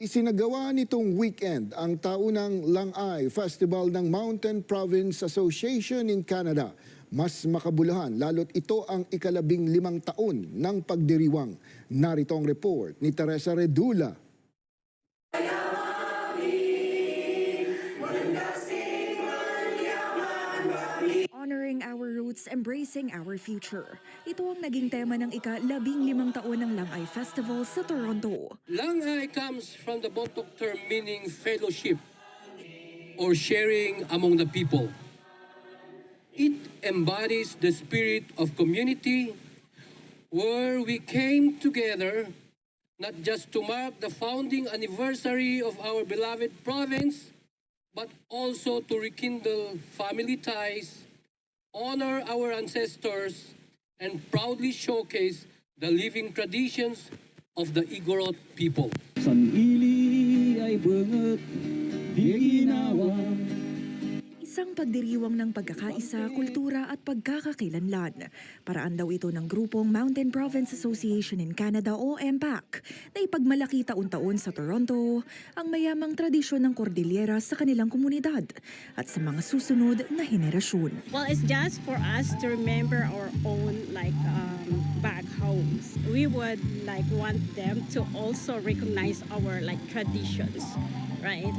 Isinagawa nitong weekend ang taunang Langay Festival ng Mountain Province Association in Canada. Mas makabuluhan lalo't ito ang ika-15 taon ng pagdiriwang. Narito ang report ni Teresa Redula. Honoring our roots, embracing our future. Ito ang naging tema ng ika-15 taon ng Langay Festival sa Toronto. Langay comes from the Bontoc term meaning fellowship or sharing among the people. It embodies the spirit of community where we came together not just to mark the founding anniversary of our beloved province, but also to rekindle family ties, honor our ancestors, and proudly showcase the living traditions of the Igorot people. Sanili ay bungot, di ginawa. Isang pagdiriwang ng pagkakaisa, kultura at pagkakakilanlan. Paraan daw ito ng grupong Mountain Province Association in Canada o MPAC na ipagmalaki taon-taon sa Toronto ang mayamang tradisyon ng Cordillera sa kanilang komunidad at sa mga susunod na henerasyon. Well, it's just for us to remember our own back homes. We would want them to also recognize our traditions, right?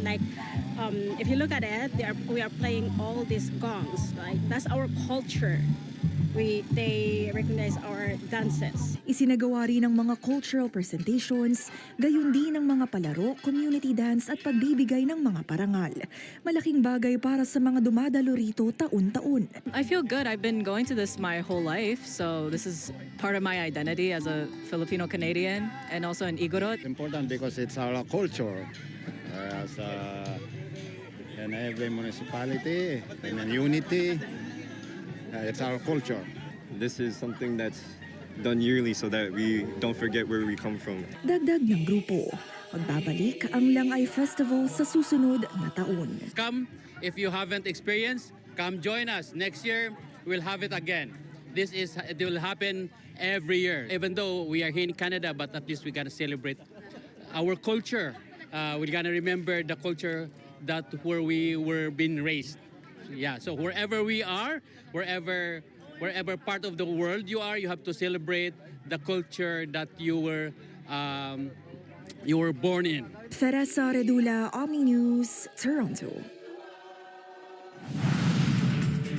If you look at it, we are playing all these gongs. That's our culture. They recognize our dances. Isinagawa rin ng mga cultural presentations, gayon din ng mga palaro, community dance at pagbibigay ng mga parangal. Malaking bagay para sa mga dumadalo rito taon-taon. I feel good. I've been going to this my whole life, so this is part of my identity as a Filipino-Canadian and also an Igorot. Important because it's our culture. In every municipality, in a unity, it's our culture. This is something that's done yearly so that we don't forget where we come from. Dagdag ng grupo, magbabalik ang Langay Festival sa susunod na taon. Come, if you haven't experienced, come join us. Next year, we'll have it again. It will happen every year. Even though we are here in Canada, but at least we gotta celebrate our culture. We're gonna remember the culture that where we were being raised. Yeah, so wherever we are, wherever part of the world you are, you have to celebrate the culture that you were born in. Teresa Redula, Omni News, Toronto.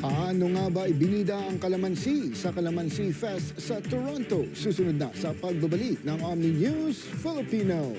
Paano nga ba ibinida ang kalamansi sa Kalamansi Fest sa Toronto? Susunod na sa pagbabalik ng Omni News Filipino.